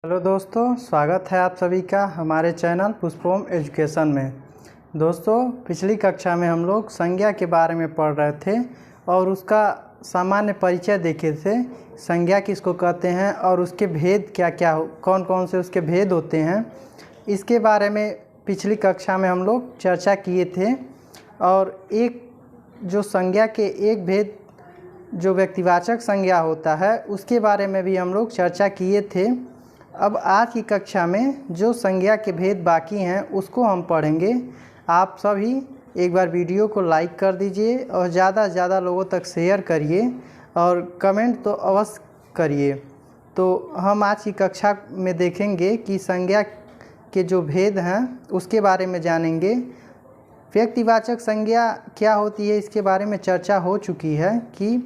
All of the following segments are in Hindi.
हेलो दोस्तों, स्वागत है आप सभी का हमारे चैनल पुष्पोम एजुकेशन में। दोस्तों, पिछली कक्षा में हम लोग संज्ञा के बारे में पढ़ रहे थे और उसका सामान्य परिचय देखे थे। संज्ञा किसको कहते हैं और उसके भेद क्या क्या कौन कौन से उसके भेद होते हैं, इसके बारे में पिछली कक्षा में हम लोग चर्चा किए थे। और एक जो संज्ञा के एक भेद जो व्यक्तिवाचक संज्ञा होता है उसके बारे में भी हम लोग चर्चा किए थे। अब आज की कक्षा में जो संज्ञा के भेद बाकी हैं उसको हम पढ़ेंगे। आप सभी एक बार वीडियो को लाइक कर दीजिए और ज़्यादा से ज़्यादा लोगों तक शेयर करिए और कमेंट तो अवश्य करिए। तो हम आज की कक्षा में देखेंगे कि संज्ञा के जो भेद हैं उसके बारे में जानेंगे। व्यक्तिवाचक संज्ञा क्या होती है इसके बारे में चर्चा हो चुकी है कि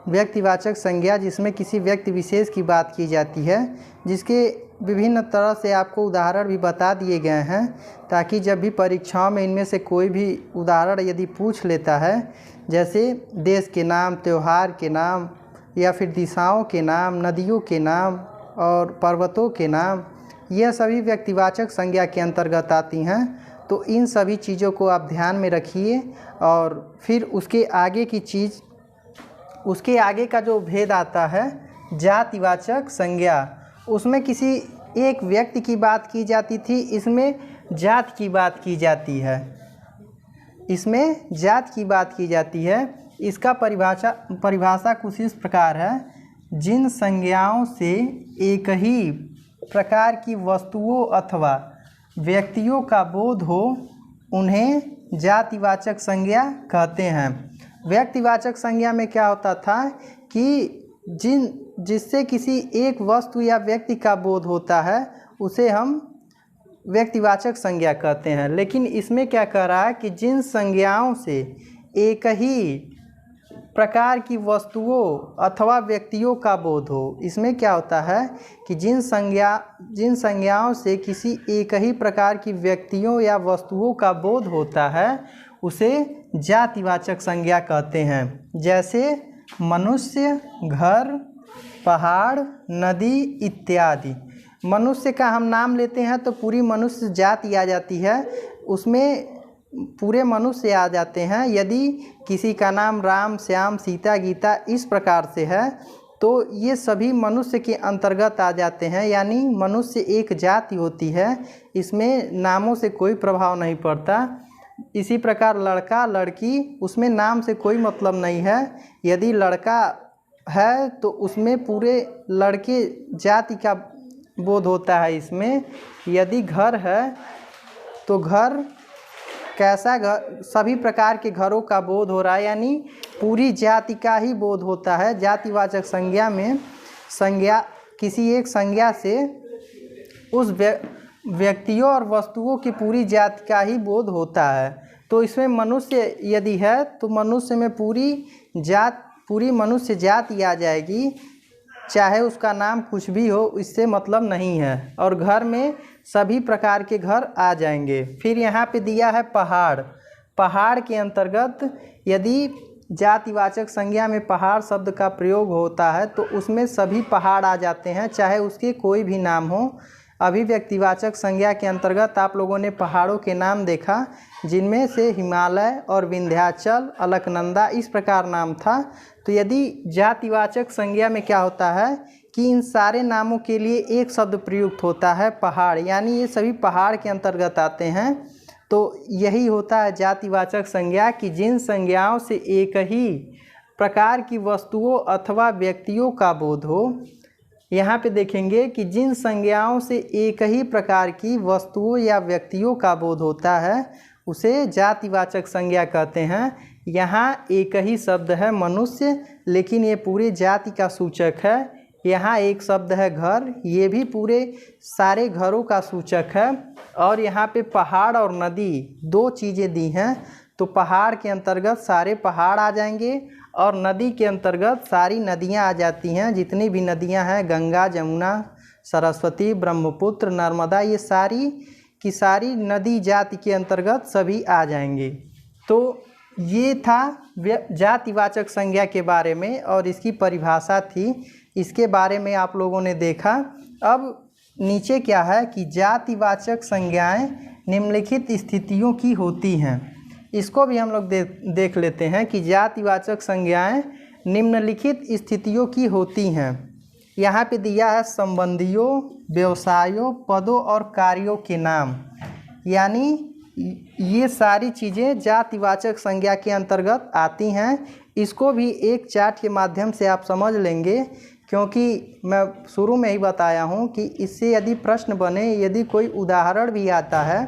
व्यक्तिवाचक संज्ञा जिसमें किसी व्यक्ति विशेष की बात की जाती है, जिसके विभिन्न तरह से आपको उदाहरण भी बता दिए गए हैं ताकि जब भी परीक्षाओं में इनमें से कोई भी उदाहरण यदि पूछ लेता है, जैसे देश के नाम, त्यौहार के नाम या फिर दिशाओं के नाम, नदियों के नाम और पर्वतों के नाम, यह सभी व्यक्तिवाचक संज्ञा के अंतर्गत आती हैं। तो इन सभी चीज़ों को आप ध्यान में रखिए। और फिर उसके आगे का जो भेद आता है जातिवाचक संज्ञा, उसमें किसी एक व्यक्ति की बात की जाती थी, इसमें जात की बात की जाती है। इसमें जात की बात की जाती है। इसका परिभाषा कुछ इस प्रकार है: जिन संज्ञाओं से एक ही प्रकार की वस्तुओं अथवा व्यक्तियों का बोध हो उन्हें जातिवाचक संज्ञा कहते हैं। व्यक्तिवाचक संज्ञा में क्या होता था कि जिससे किसी एक वस्तु या व्यक्ति का बोध होता है उसे हम व्यक्तिवाचक संज्ञा कहते हैं। लेकिन इसमें क्या कह रहा है कि जिन संज्ञाओं से एक ही प्रकार की वस्तुओं अथवा व्यक्तियों का बोध हो, इसमें क्या होता है कि जिन संज्ञाओं से किसी एक ही प्रकार की व्यक्तियों या वस्तुओं का बोध होता है उसे जातिवाचक संज्ञा कहते हैं। जैसे मनुष्य, घर, पहाड़, नदी इत्यादि। मनुष्य का हम नाम लेते हैं तो पूरी मनुष्य जाति आ जाती है, उसमें पूरे मनुष्य आ जाते हैं। यदि किसी का नाम राम, श्याम, सीता, गीता इस प्रकार से है तो ये सभी मनुष्य के अंतर्गत आ जाते हैं, यानी मनुष्य एक जाति होती है, इसमें नामों से कोई प्रभाव नहीं पड़ता। इसी प्रकार लड़का, लड़की, उसमें नाम से कोई मतलब नहीं है। यदि लड़का है तो उसमें पूरे लड़के जाति का बोध होता है इसमें। यदि घर है तो घर कैसा घर, सभी प्रकार के घरों का बोध हो रहा है, यानी पूरी जाति का ही बोध होता है। जातिवाचक संज्ञा में किसी एक संज्ञा से उस व्यक्तियों और वस्तुओं की पूरी जाति का ही बोध होता है। तो इसमें मनुष्य यदि है तो मनुष्य में पूरी मनुष्य जाति आ जाएगी, चाहे उसका नाम कुछ भी हो, इससे मतलब नहीं है। और घर में सभी प्रकार के घर आ जाएंगे। फिर यहाँ पे दिया है पहाड़। पहाड़ के अंतर्गत यदि जातिवाचक संज्ञा में पहाड़ शब्द का प्रयोग होता है तो उसमें सभी पहाड़ आ जाते हैं, चाहे उसके कोई भी नाम हो। अभी व्यक्तिवाचक संज्ञा के अंतर्गत आप लोगों ने पहाड़ों के नाम देखा, जिनमें से हिमालय और विंध्याचल, अलकनंदा इस प्रकार नाम था। तो यदि जातिवाचक संज्ञा में क्या होता है कि इन सारे नामों के लिए एक शब्द प्रयुक्त होता है पहाड़, यानी ये सभी पहाड़ के अंतर्गत आते हैं। तो यही होता है जातिवाचक संज्ञा कि जिन संज्ञाओं से एक ही प्रकार की वस्तुओं अथवा व्यक्तियों का बोध हो। यहाँ पे देखेंगे कि जिन संज्ञाओं से एक ही प्रकार की वस्तुओं या व्यक्तियों का बोध होता है उसे जातिवाचक संज्ञा कहते हैं। यहाँ एक ही शब्द है मनुष्य, लेकिन ये पूरे जाति का सूचक है। यहाँ एक शब्द है घर, ये भी पूरे सारे घरों का सूचक है। और यहाँ पे पहाड़ और नदी दो चीज़ें दी हैं, तो पहाड़ के अंतर्गत सारे पहाड़ आ जाएंगे और नदी के अंतर्गत सारी नदियाँ आ जाती हैं। जितनी भी नदियाँ हैं, गंगा, जमुना, सरस्वती, ब्रह्मपुत्र, नर्मदा, ये सारी की सारी नदी जाति के अंतर्गत सभी आ जाएंगे। तो ये था जातिवाचक संज्ञा के बारे में और इसकी परिभाषा थी, इसके बारे में आप लोगों ने देखा। अब नीचे क्या है कि जातिवाचक संज्ञाएं निम्नलिखित स्थितियों की होती हैं। इसको भी हम लोग देख लेते हैं कि जातिवाचक संज्ञाएं निम्नलिखित स्थितियों की होती हैं। यहाँ पे दिया है संबंधियों, व्यवसायों, पदों और कार्यों के नाम, यानी ये सारी चीज़ें जातिवाचक संज्ञा के अंतर्गत आती हैं। इसको भी एक चार्ट के माध्यम से आप समझ लेंगे, क्योंकि मैं शुरू में ही बताया हूँ कि इससे यदि प्रश्न बने, यदि कोई उदाहरण भी आता है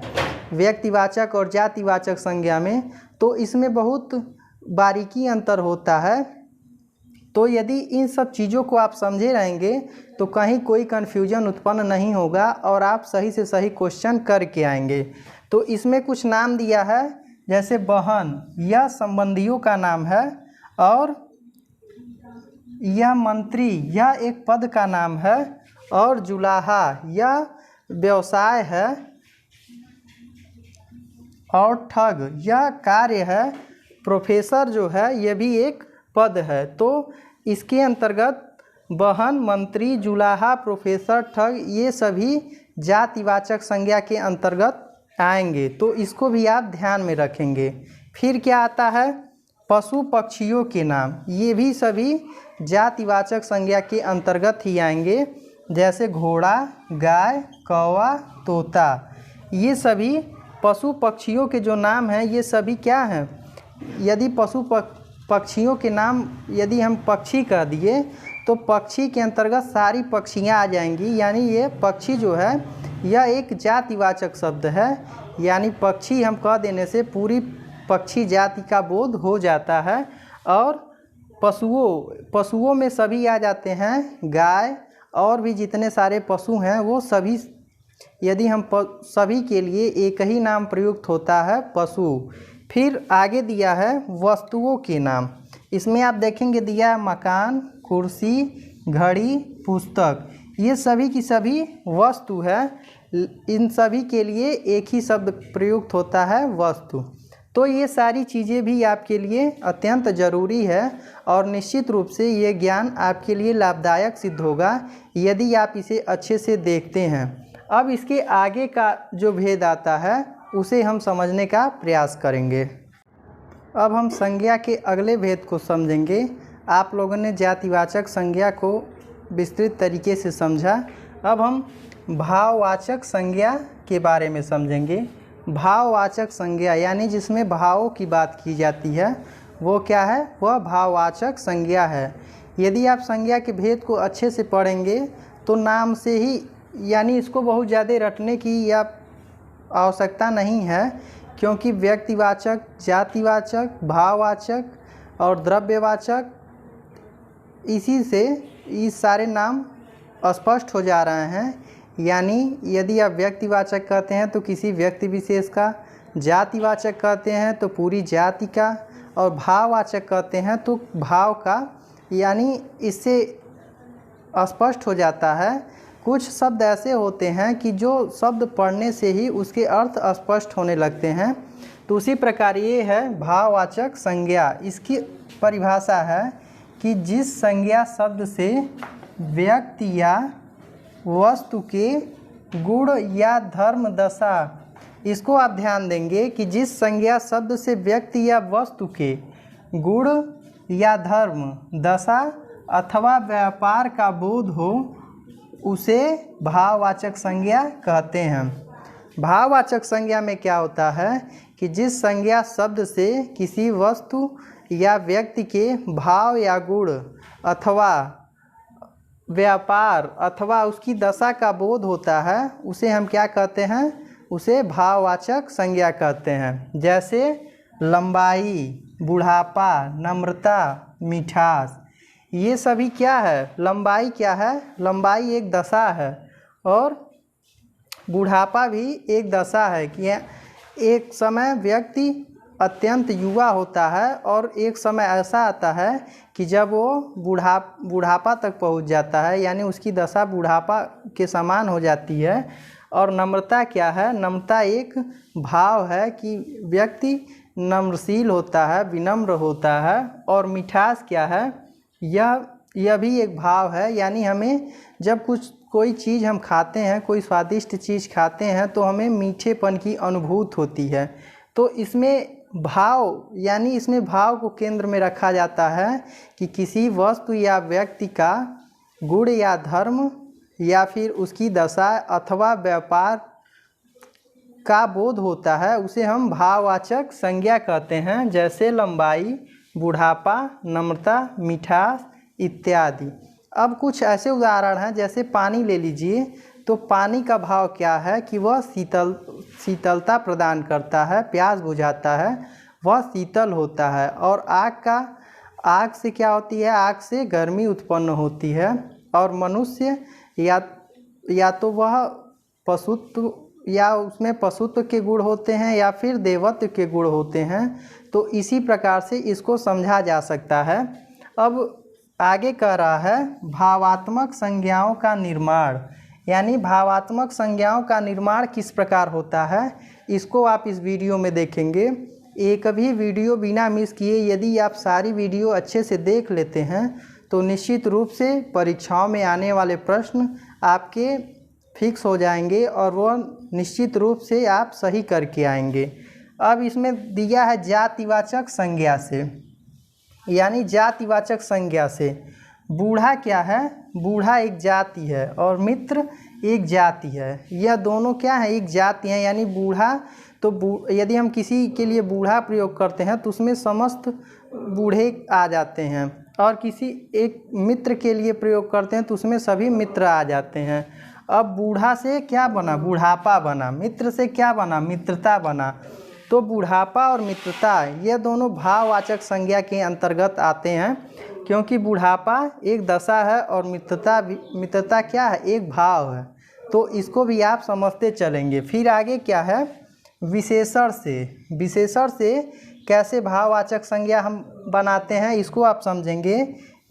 व्यक्तिवाचक और जातिवाचक संज्ञा में, तो इसमें बहुत बारीकी अंतर होता है। तो यदि इन सब चीज़ों को आप समझे रहेंगे तो कहीं कोई कन्फ्यूजन उत्पन्न नहीं होगा और आप सही से सही क्वेश्चन करके आएंगे। तो इसमें कुछ नाम दिया है, जैसे बहन, यह संबंधियों का नाम है, और यह मंत्री, यह एक पद का नाम है, और जुलाहा यह व्यवसाय है, और ठग यह कार्य है, प्रोफेसर जो है यह भी एक पद है। तो इसके अंतर्गत बहन, मंत्री, जुलाहा, प्रोफेसर, ठग ये सभी जातिवाचक संज्ञा के अंतर्गत आएंगे। तो इसको भी आप ध्यान में रखेंगे। फिर क्या आता है, पशु पक्षियों के नाम, ये भी सभी जातिवाचक संज्ञा के अंतर्गत ही आएंगे, जैसे घोड़ा, गाय, कौवा, तोता। ये सभी पशु पक्षियों के जो नाम हैं ये सभी क्या हैं, यदि पक्षियों के नाम यदि हम पक्षी कह दिए तो पक्षी के अंतर्गत सारी पक्षियाँ आ जाएंगी, यानी ये पक्षी जो है यह एक जातिवाचक शब्द है, यानी पक्षी हम कह देने से पूरी पक्षी जाति का बोध हो जाता है। और पशुओं में सभी आ जाते हैं, गाय और भी जितने सारे पशु हैं वो सभी, यदि हम सभी के लिए एक ही नाम प्रयुक्त होता है, पशु। फिर आगे दिया है वस्तुओं के नाम। इसमें आप देखेंगे दिया है मकान, कुर्सी, घड़ी, पुस्तक, ये सभी की सभी वस्तु है। इन सभी के लिए एक ही शब्द प्रयुक्त होता है, वस्तु। तो ये सारी चीज़ें भी आपके लिए अत्यंत ज़रूरी है और निश्चित रूप से ये ज्ञान आपके लिए लाभदायक सिद्ध होगा यदि आप इसे अच्छे से देखते हैं। अब इसके आगे का जो भेद आता है उसे हम समझने का प्रयास करेंगे। अब हम संज्ञा के अगले भेद को समझेंगे। आप लोगों ने जातिवाचक संज्ञा को विस्तृत तरीके से समझा। अब हम भाववाचक संज्ञा के बारे में समझेंगे। भाववाचक संज्ञा यानी जिसमें भावों की बात की जाती है वो क्या है, वह भाववाचक संज्ञा है। यदि आप संज्ञा के भेद को अच्छे से पढ़ेंगे तो नाम से ही, यानी इसको बहुत ज़्यादा रटने की या आवश्यकता नहीं है, क्योंकि व्यक्तिवाचक, जातिवाचक, भाववाचक और द्रव्यवाचक, इसी से ये सारे नाम स्पष्ट हो जा रहे हैं। यानी यदि आप व्यक्तिवाचक कहते हैं तो किसी व्यक्ति विशेष का, जातिवाचक कहते हैं तो पूरी जाति का, और भाववाचक कहते हैं तो भाव का, यानी इससे स्पष्ट हो जाता है। कुछ शब्द ऐसे होते हैं कि जो शब्द पढ़ने से ही उसके अर्थ स्पष्ट होने लगते हैं, तो उसी प्रकार ये है भाववाचक संज्ञा। इसकी परिभाषा है कि जिस संज्ञा शब्द से व्यक्ति या वस्तु के गुण या धर्म दशा, इसको आप ध्यान देंगे कि जिस संज्ञा शब्द से व्यक्ति या वस्तु के गुण या धर्म दशा अथवा व्यापार का बोध हो उसे भाववाचक संज्ञा कहते हैं। भाववाचक संज्ञा में क्या होता है कि जिस संज्ञा शब्द से किसी वस्तु या व्यक्ति के भाव या गुण अथवा व्यापार अथवा उसकी दशा का बोध होता है उसे हम क्या कहते हैं, उसे भाववाचक संज्ञा कहते हैं। जैसे लंबाई, बुढ़ापा, नम्रता, मिठास, ये सभी क्या है, लंबाई क्या है, लंबाई एक दशा है और बुढ़ापा भी एक दशा है कि एक समय व्यक्ति अत्यंत युवा होता है और एक समय ऐसा आता है कि जब वो बुढ़ापा तक पहुंच जाता है, यानी उसकी दशा बुढ़ापा के समान हो जाती है। और नम्रता क्या है, नम्रता एक भाव है कि व्यक्ति नम्रशील होता है, विनम्र होता है। और मिठास क्या है, यह भी एक भाव है, यानी हमें जब कोई चीज़ हम खाते हैं, कोई स्वादिष्ट चीज़ खाते हैं तो हमें मीठेपन की अनुभूति होती है। तो इसमें भाव यानी इसमें भाव को केंद्र में रखा जाता है कि किसी वस्तु या व्यक्ति का गुण या धर्म या फिर उसकी दशा अथवा व्यापार का बोध होता है, उसे हम भाववाचक संज्ञा कहते हैं, जैसे लंबाई, बुढ़ापा, नम्रता, मिठास इत्यादि। अब कुछ ऐसे उदाहरण हैं, जैसे पानी ले लीजिए, तो पानी का भाव क्या है कि वह शीतलता प्रदान करता है, प्यास बुझाता है, वह शीतल होता है। और आग से क्या होती है, आग से गर्मी उत्पन्न होती है। और मनुष्य या तो वह पशुत्व या उसमें पशुत्व के गुण होते हैं या फिर देवत्व के गुण होते हैं। तो इसी प्रकार से इसको समझा जा सकता है। अब आगे कह रहा है भावात्मक संज्ञाओं का निर्माण, यानी भावात्मक संज्ञाओं का निर्माण किस प्रकार होता है, इसको आप इस वीडियो में देखेंगे। एक भी वीडियो बिना मिस किए यदि आप सारी वीडियो अच्छे से देख लेते हैं तो निश्चित रूप से परीक्षाओं में आने वाले प्रश्न आपके फिक्स हो जाएंगे और वह निश्चित रूप से आप सही करके आएंगे। अब इसमें दिया है जातिवाचक संज्ञा से, यानी जातिवाचक संज्ञा से बूढ़ा क्या है, बूढ़ा एक जाति है और मित्र एक जाति है। यह दोनों क्या है, एक जाति हैं। यानी बूढ़ा तो यदि हम किसी के लिए बूढ़ा प्रयोग करते हैं तो उसमें समस्त बूढ़े आ जाते हैं, और किसी एक मित्र के लिए प्रयोग करते हैं तो उसमें सभी मित्र आ जाते हैं। अब बूढ़ा से क्या बना, बुढ़ापा बना, मित्र से क्या बना, मित्रता बना। तो बुढ़ापा और मित्रता ये दोनों भाववाचक संज्ञा के अंतर्गत आते हैं, क्योंकि बुढ़ापा एक दशा है और मित्रता क्या है, एक भाव है। तो इसको भी आप समझते चलेंगे। फिर आगे क्या है, विशेषण से, विशेषण से कैसे भाववाचक संज्ञा हम बनाते हैं इसको आप समझेंगे।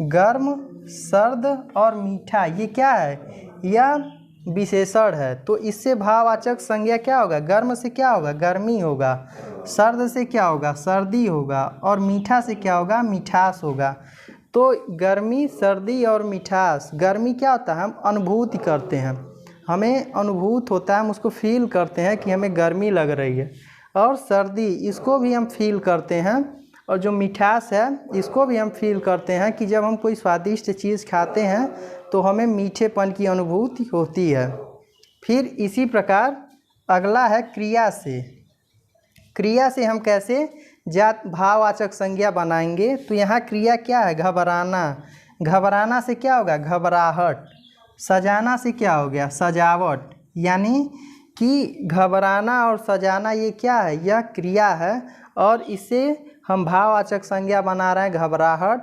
गर्म, सर्द और मीठा ये क्या है, यह विशेषण है। तो इससे भाववाचक संज्ञा क्या होगा, गर्म से क्या होगा, गर्मी होगा, सर्द से क्या होगा, सर्दी होगा, और मीठा से क्या होगा, मिठास होगा। तो गर्मी, सर्दी और मिठास, गर्मी क्या होता है, हम अनुभूति करते हैं, हमें अनुभूत होता है, हम उसको फील करते हैं कि हमें गर्मी लग रही है। और सर्दी, इसको भी हम फील करते हैं। और जो मिठास है इसको भी हम फील करते हैं कि जब हम कोई स्वादिष्ट चीज़ खाते हैं तो हमें मीठेपन की अनुभूति होती है। फिर इसी प्रकार अगला है क्रिया से। क्रिया से हम कैसे भाववाचक संज्ञा बनाएंगे, तो यहाँ क्रिया क्या है, घबराना, घबराना से क्या होगा, घबराहट। सजाना से क्या हो गया, सजावट। यानी कि घबराना और सजाना ये क्या है, यह क्रिया है, और इससे हम भाववाचक संज्ञा बना रहे हैं घबराहट,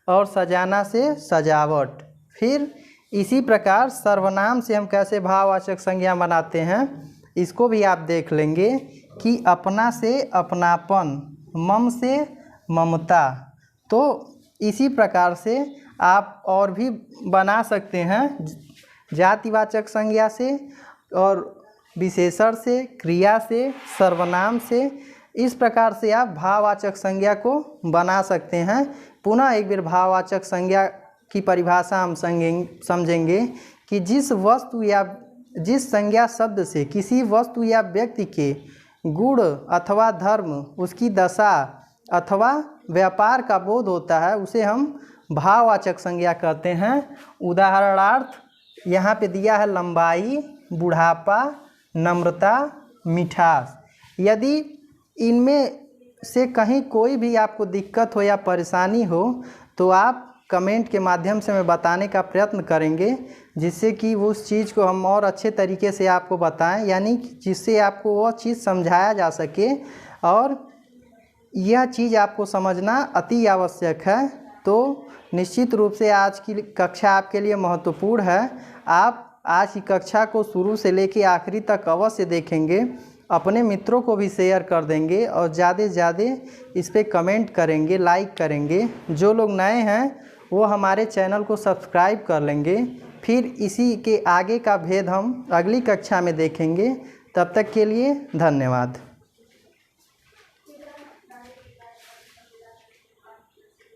और सजाना से सजावट। फिर इसी प्रकार सर्वनाम से हम कैसे भाववाचक संज्ञा बनाते हैं इसको भी आप देख लेंगे कि अपना से अपनापन, मम से ममता। तो इसी प्रकार से आप और भी बना सकते हैं जातिवाचक संज्ञा से, और विशेषण से, क्रिया से, सर्वनाम से। इस प्रकार से आप भाववाचक संज्ञा को बना सकते हैं। पुनः एक बार भाववाचक संज्ञा की परिभाषा हम समझेंगे कि जिस वस्तु या जिस संज्ञा शब्द से किसी वस्तु या व्यक्ति के गुण अथवा धर्म, उसकी दशा अथवा व्यापार का बोध होता है, उसे हम भाववाचक संज्ञा कहते हैं। उदाहरणार्थ यहाँ पे दिया है लंबाई, बुढ़ापा, नम्रता, मिठास। यदि इनमें से कहीं कोई भी आपको दिक्कत हो या परेशानी हो तो आप कमेंट के माध्यम से मैं बताने का प्रयत्न करेंगे, जिससे कि उस चीज़ को हम और अच्छे तरीके से आपको बताएं, यानी जिससे आपको वह चीज़ समझाया जा सके। और यह चीज़ आपको समझना अति आवश्यक है। तो निश्चित रूप से आज की कक्षा आपके लिए महत्वपूर्ण है। आप आज की कक्षा को शुरू से लेकर आखिरी तक अवश्य देखेंगे, अपने मित्रों को भी शेयर कर देंगे और ज़्यादा से ज़्यादा इस पर कमेंट करेंगे, लाइक करेंगे। जो लोग नए हैं वो हमारे चैनल को सब्सक्राइब कर लेंगे। फिर इसी के आगे का भेद हम अगली कक्षा में देखेंगे। तब तक के लिए धन्यवाद।